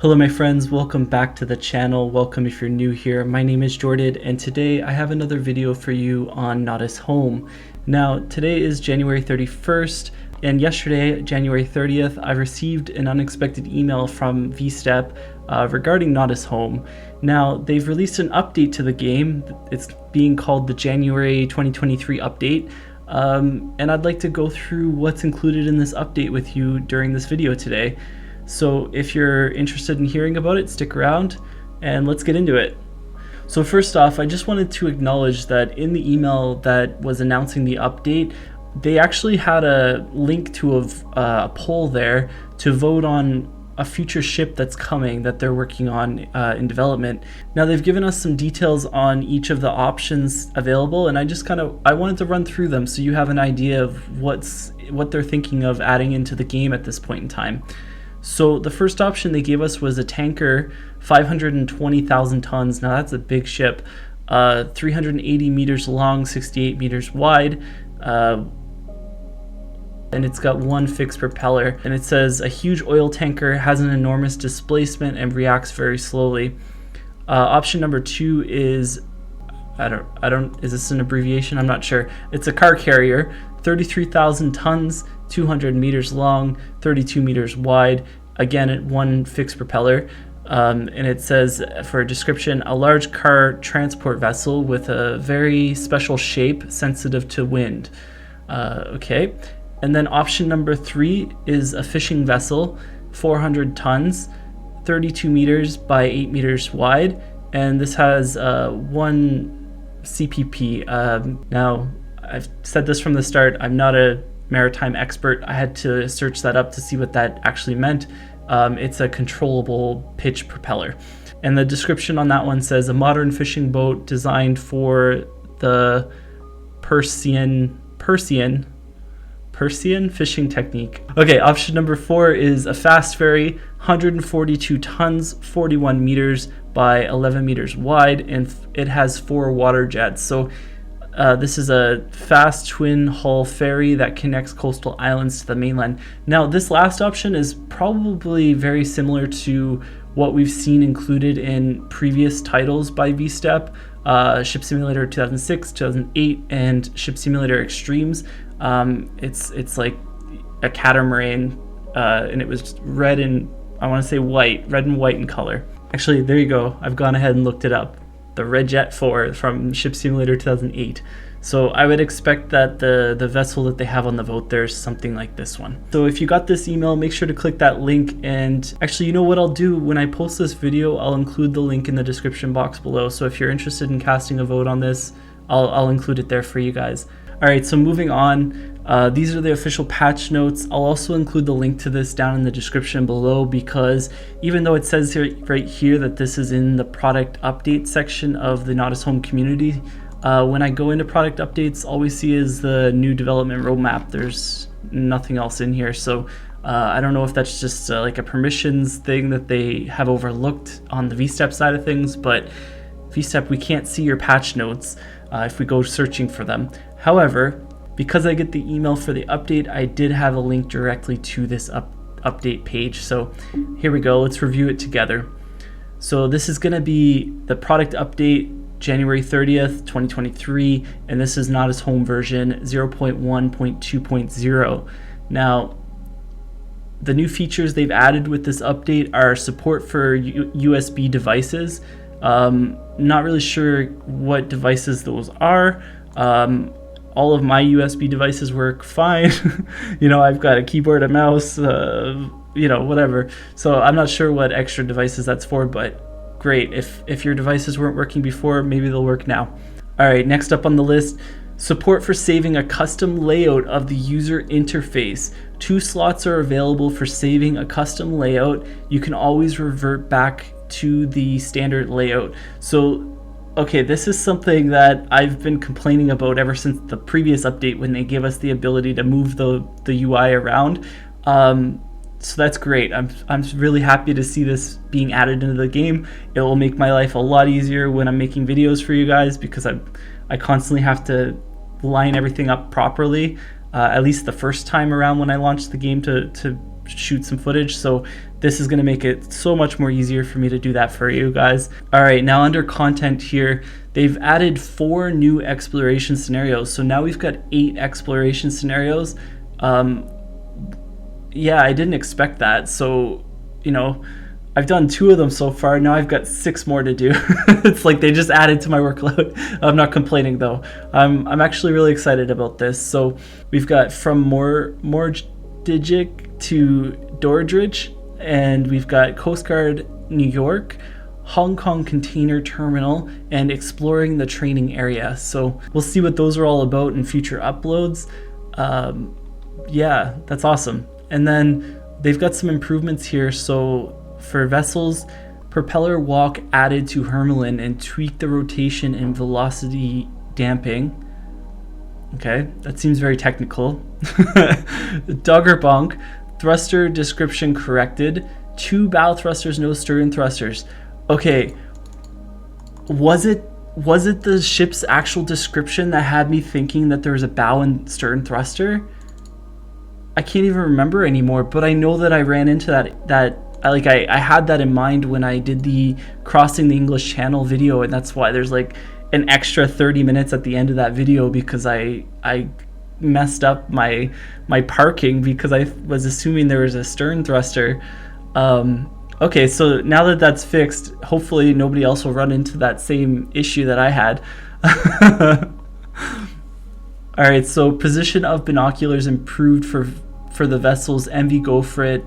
Hello my friends, welcome back to the channel. Welcome if you're new here. My name is Jordan and today I have another video for you on Nautis Home. Now today is January 31st and yesterday, January 30th, I received an unexpected email from VStep regarding Nautis Home. Now they've released an update to the game. It's being called the January 2023 update. And I'd like to go through what's included in this update with you during this video today. So if you're interested in hearing about it, stick around and let's get into it. So first off, I just wanted to acknowledge that in the email that was announcing the update, they actually had a link to a poll there to vote on a future ship that's coming that they're working on in development. Now they've given us some details on each of the options available, and I wanted to run through them so you have an idea of what they're thinking of adding into the game at this point in time. So the first option they gave us was a tanker, 520,000 tons. Now that's a big ship, 380 meters long, 68 meters wide, and it's got one fixed propeller. And it says a huge oil tanker, has an enormous displacement and reacts very slowly. Option number 2 is, is this an abbreviation? I'm not sure. It's a car carrier, 33,000 tons, 200 meters long, 32 meters wide, again at one fixed propeller. And it says for a description, a large car transport vessel with a very special shape sensitive to wind. Okay. And then option number 3 is a fishing vessel, 400 tons, 32 meters by 8 meters wide. And this has 1 CPP. Now, I've said this from the start, I'm not a maritime expert. I had to search that up to see what that actually meant. It's a controllable pitch propeller. And the description on that one says a modern fishing boat designed for the Persian fishing technique. Okay, option number 4 is a fast ferry, 142 tons, 41 meters by 11 meters wide, and it has 4 water jets. So this is a fast twin hull ferry that connects coastal islands to the mainland. Now, this last option is probably very similar to what we've seen included in previous titles by VStep, Ship Simulator 2006, 2008, and Ship Simulator Extremes. It's like a catamaran, and it was red and I want to say red and white in color. Actually, there you go. I've gone ahead and looked it up. The Red Jet 4 from Ship Simulator 2008. So I would expect that the vessel that they have on the vote there is something like this one. So if you got this email, make sure to click that link. And actually, you know what I'll do when I post this video, I'll include the link in the description box below. So if you're interested in casting a vote on this, I'll include it there for you guys. All right, so moving on, these are the official patch notes. I'll also include the link to this down in the description below, because even though it says here, right here, that this is in the product update section of the Nautis Home community, when I go into product updates, all we see is the new development roadmap. There's nothing else in here. So I don't know if that's just like a permissions thing that they have overlooked on the VStep side of things, but VStep, we can't see your patch notes if we go searching for them. However, because I get the email for the update, I did have a link directly to this update page. So here we go, let's review it together. So this is gonna be the product update, January 30th, 2023, and this is Nautis Home version 0.1.2.0. Now, the new features they've added with this update are support for USB devices. Not really sure what devices those are. All of my USB devices work fine. You know, I've got a keyboard, a mouse, you know, whatever. So I'm not sure what extra devices that's for, but great. If your devices weren't working before, maybe they'll work now. All right, next up on the list, support for saving a custom layout of the user interface. 2 slots are available for saving a custom layout. You can always revert back to the standard layout. So okay, this is something that I've been complaining about ever since the previous update when they gave us the ability to move the UI around. So that's great. I'm really happy to see this being added into the game. It will make my life a lot easier when I'm making videos for you guys, because I constantly have to line everything up properly, at least the first time around when I launched the game to shoot some footage. So this is going to make it so much more easier for me to do that for you guys. All right, now under content here, they've added 4 new exploration scenarios. So now we've got 8 exploration scenarios. Yeah, I didn't expect that. So, you know, I've done 2 of them so far. Now I've got 6 more to do. It's like they just added to my workload. I'm not complaining though. I'm actually really excited about this. So we've got from Mordigic to Dordrecht, and we've got Coast Guard New York, Hong Kong Container Terminal, and exploring the training area. So we'll see what those are all about in future uploads. Yeah, that's awesome. And then they've got some improvements here. So for vessels, propeller walk added to Hermelin and tweak the rotation and velocity damping. Okay, that seems very technical. Doggerbonk, thruster description corrected. 2 bow thrusters, no stern thrusters. Okay, was it the ship's actual description that had me thinking that there was a bow and stern thruster? I can't even remember anymore, but I know that I ran into that I had that in mind when I did the Crossing the English Channel video, and that's why there's like an extra 30 minutes at the end of that video, because I messed up my parking because I was assuming there was a stern thruster. Okay, so now that that's fixed, hopefully nobody else will run into that same issue that I had. All right, so position of binoculars improved for the vessels MV Gofret,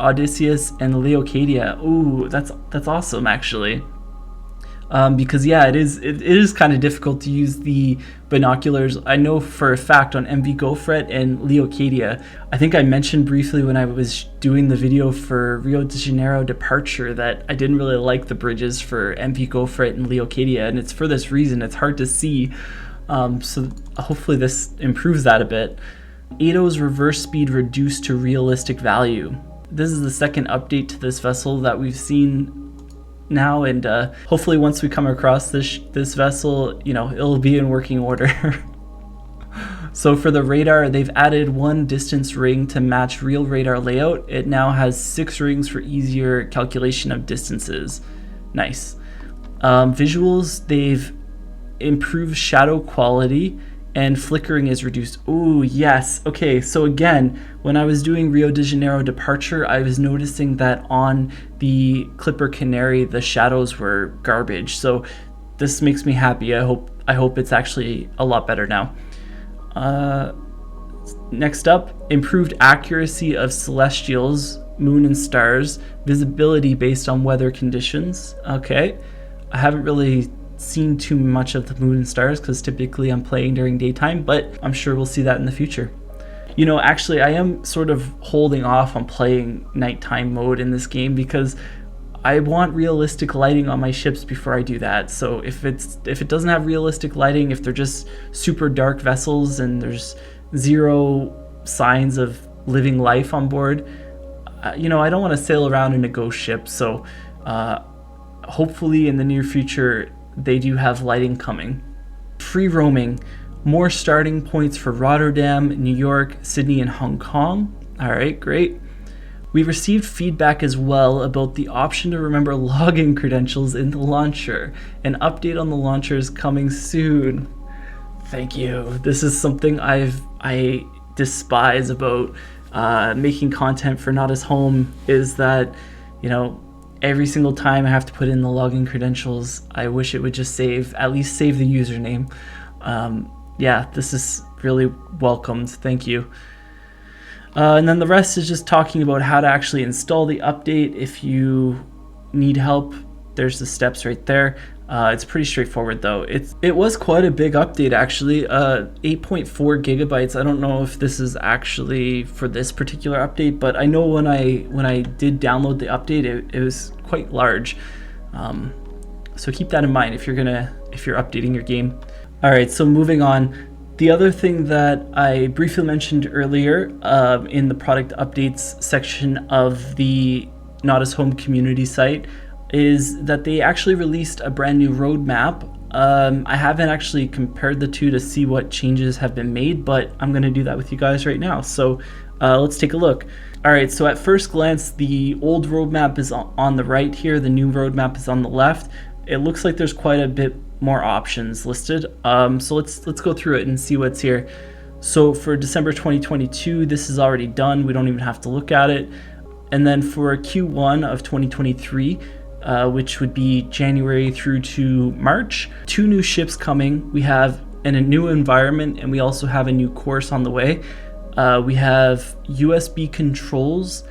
Odysseus, and Leocadia. Ooh, that's awesome actually. Because yeah, it is kind of difficult to use the binoculars. I know for a fact on MV Gofret and Leocadia, I think I mentioned briefly when I was doing the video for Rio de Janeiro departure that I didn't really like the bridges for MV Gofret and Leocadia, and it's for this reason. It's hard to see. So hopefully this improves that a bit. Ato's reverse speed reduced to realistic value. This is the second update to this vessel that we've seen now, and hopefully once we come across this vessel, you know, it'll be in working order. So for the radar, they've added 1 distance ring to match real radar layout. It now has 6 rings for easier calculation of distances. Nice. Visuals, they've improved shadow quality and flickering is reduced. Oh yes. Okay, so again, when I was doing Rio de Janeiro departure, I was noticing that on the Clipper Canary the shadows were garbage. So this makes me happy. I hope it's actually a lot better now. Next up, improved accuracy of celestials, moon and stars, visibility based on weather conditions. Okay, I haven't really seen too much of the moon and stars because typically I'm playing during daytime, but I'm sure we'll see that in the future. You know, actually I am sort of holding off on playing nighttime mode in this game because I want realistic lighting on my ships before I do that. So if it doesn't have realistic lighting, if they're just super dark vessels and there's 0 signs of living life on board, you know, I don't want to sail around in a ghost ship. So hopefully in the near future they do have lighting coming. Free roaming, more starting points for Rotterdam, New York, Sydney, and Hong Kong. All right, great. We received feedback as well about the option to remember login credentials in the launcher. An update on the launcher is coming soon. Thank you. This is something I despise about making content for Nautis Home, is that, you know, every single time I have to put in the login credentials, I wish it would just at least save the username. Yeah, this is really welcomed. Thank you. And then the rest is just talking about how to actually install the update. If you need help, there's the steps right there. It's pretty straightforward though. It was quite a big update actually. 8.4 gigabytes. I don't know if this is actually for this particular update, but I know when I did download the update, it was quite large. So keep that in mind if you're updating your game. All right, so moving on. The other thing that I briefly mentioned earlier in the product updates section of the Nautis Home community site is that they actually released a brand new roadmap. I haven't actually compared the two to see what changes have been made, but I'm going to do that with you guys right now. So let's take a look. All right, so at first glance, the old roadmap is on the right here. The new roadmap is on the left. It looks like there's quite a bit more options listed. So let's go through it and see what's here. So for December 2022, this is already done. We don't even have to look at it. And then for Q1 of 2023, which would be January through to March, 2 new ships coming. We have a new environment, and we also have a new course on the way. We have USB controls,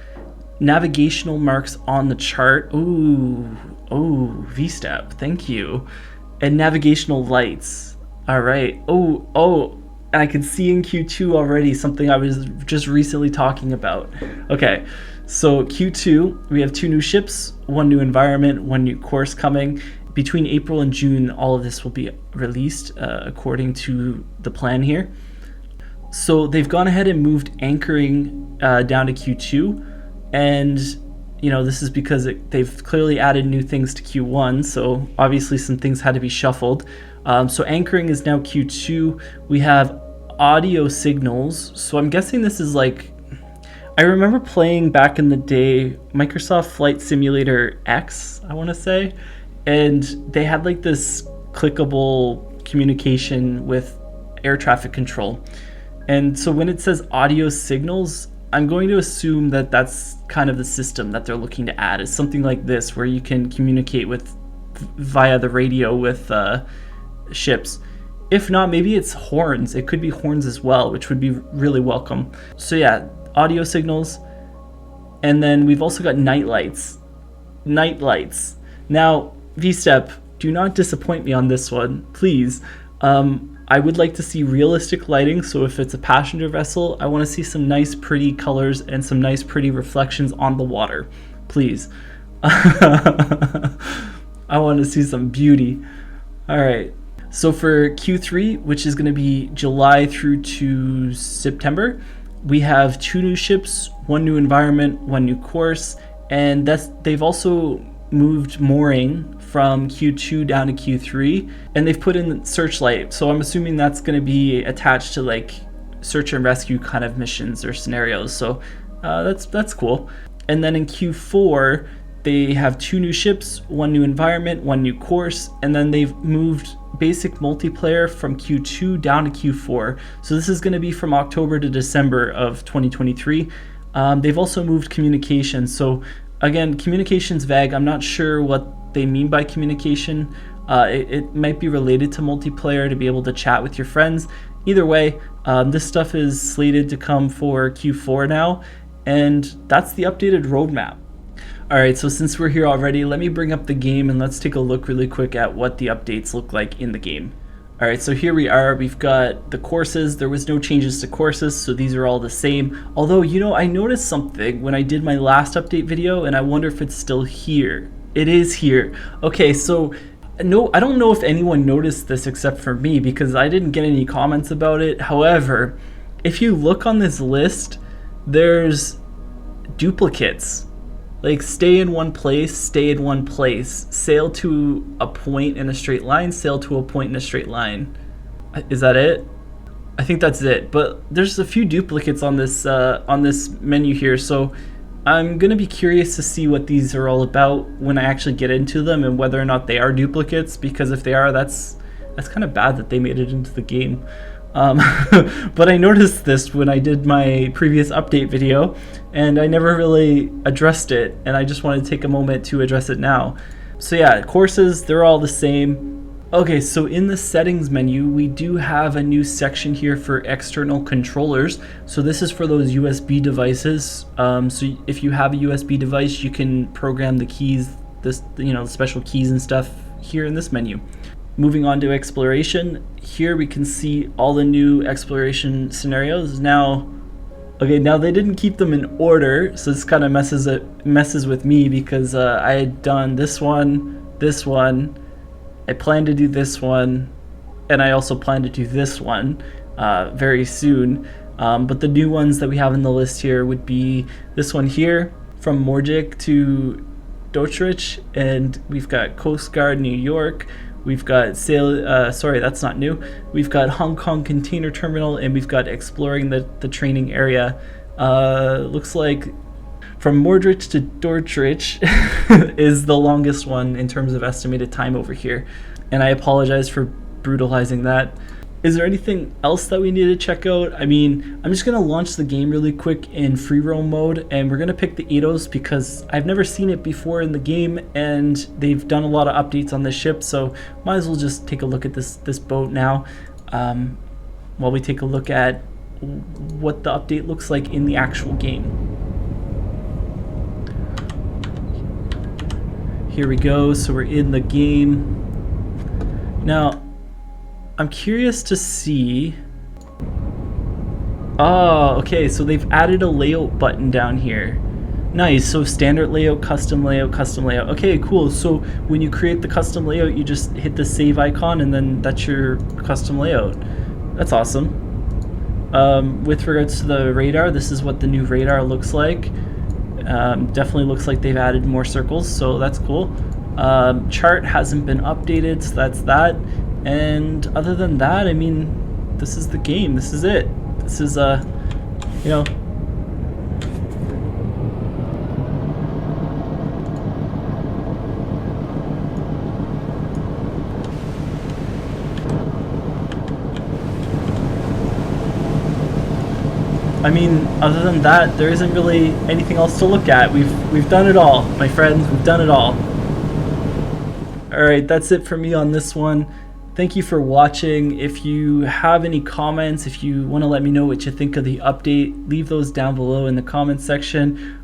navigational marks on the chart. Oh, V-step, thank you. And navigational lights. All right. Oh, and I can see in Q2 already something I was just recently talking about. Okay, so Q2, we have 2 new ships, 1 new environment, 1 new course coming. Between April and June, all of this will be released according to the plan here. So they've gone ahead and moved anchoring down to Q2, and this is because they've clearly added new things to Q1, so obviously some things had to be shuffled. So anchoring is now Q2. We have audio signals, so I'm guessing this is like, I remember playing back in the day Microsoft Flight Simulator X, I want to say, and they had like this clickable communication with air traffic control. And so when it says audio signals, I'm going to assume that that's kind of the system that they're looking to add, is something like this, where you can communicate with via the radio with ships. If not, maybe it's horns. It could be horns as well, which would be really welcome. So yeah, audio signals. And then we've also got night lights. Night lights. Now, V-step, do not disappoint me on this one, please. I would like to see realistic lighting, so if it's a passenger vessel, I want to see some nice pretty colors and some nice pretty reflections on the water, please. I want to see some beauty. All right, so for Q3, which is going to be July through to September, we have 2 new ships, 1 new environment, 1 new course, and they've also moved mooring from Q2 down to Q3, and they've put in searchlight, so I'm assuming that's going to be attached to like search and rescue kind of missions or scenarios, so that's cool. And then in Q4 they have 2 new ships, 1 new environment, 1 new course, and then they've moved basic multiplayer from Q2 down to Q4, so this is going to be from October to December of 2023. They've also moved communication, so again, communication's vague. I'm not sure what they mean by communication. It might be related to multiplayer, to be able to chat with your friends. Either way, this stuff is slated to come for Q4 now, and that's the updated roadmap. Alright, so since we're here already, let me bring up the game and let's take a look really quick at what the updates look like in the game. Alright, so here we are. We've got the courses. There was no changes to courses, so these are all the same. Although, I noticed something when I did my last update video, and I wonder if it's still here. It is here. Okay, so no, I don't know if anyone noticed this except for me, because I didn't get any comments about it. However, if you look on this list, there's duplicates. Like, stay in one place, sail to a point in a straight line, sail to a point in a straight line. Is that it? I think that's it, but there's a few duplicates on this menu here, so I'm gonna be curious to see what these are all about when I actually get into them, and whether or not they are duplicates, because if they are, that's kind of bad that they made it into the game. But I noticed this when I did my previous update video, and I never really addressed it, and I just wanted to take a moment to address it now. So yeah, courses, they're all the same. Okay, so in the settings menu, we do have a new section here for external controllers. So this is for those USB devices. So if you have a USB device, you can program the keys, the special keys and stuff here in this menu. Moving on to exploration, here we can see all the new exploration scenarios. Now they didn't keep them in order, so this kind of messes with me, because I had done this one, I plan to do this one, and I also plan to do this one very soon. But the new ones that we have in the list here would be this one here, from Morjik to Dottrich, and we've got Coast Guard New York. We've got sorry, that's not new. We've got Hong Kong Container Terminal, and we've got exploring the training area. Looks like from Mordrich to Dordrecht is the longest one in terms of estimated time over here. And I apologize for brutalizing that. Is there anything else that we need to check out? I mean, I'm just gonna launch the game really quick in free roam mode, and we're gonna pick the Eidos because I've never seen it before in the game, and they've done a lot of updates on this ship, so might as well just take a look at this boat now, while we take a look at what the update looks like in the actual game. Here we go, so we're in the game. Now, I'm curious to see... Oh, okay, so they've added a layout button down here. Nice, so standard layout, custom layout, custom layout. Okay, cool, so when you create the custom layout, you just hit the save icon and then that's your custom layout. That's awesome. With regards to the radar, this is what the new radar looks like. Definitely looks like they've added more circles, so that's cool. Chart hasn't been updated, so that's that. And other than that, I mean, this is the game. This is it. This is, you know... I mean, other than that, there isn't really anything else to look at. We've done it all, my friends. We've done it all. Alright, that's it for me on this one. Thank you for watching. If you have any comments, if you want to let me know what you think of the update, leave those down below in the comments section.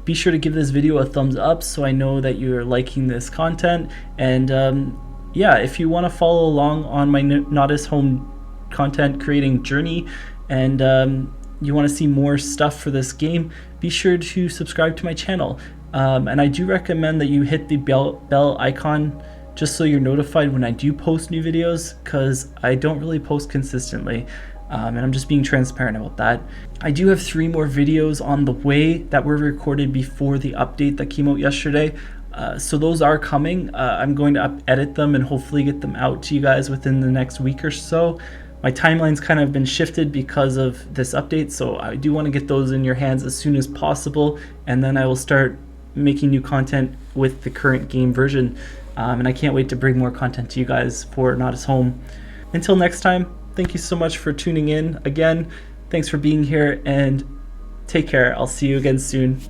Be sure to give this video a thumbs up so I know that you're liking this content. And yeah, if you want to follow along on my Nautis Home content creating journey, and you want to see more stuff for this game, be sure to subscribe to my channel. And I do recommend that you hit the bell icon just so you're notified when I do post new videos, because I don't really post consistently, and I'm just being transparent about that. I do have 3 more videos on the way that were recorded before the update that came out yesterday, so those are coming. I'm going to edit them and hopefully get them out to you guys within the next week or so. My timeline's kind of been shifted because of this update, so I do want to get those in your hands as soon as possible, and then I will start making new content with the current game version. And I can't wait to bring more content to you guys for Nautis Home. Until next time, thank you so much for tuning in. Again, thanks for being here, and take care. I'll see you again soon.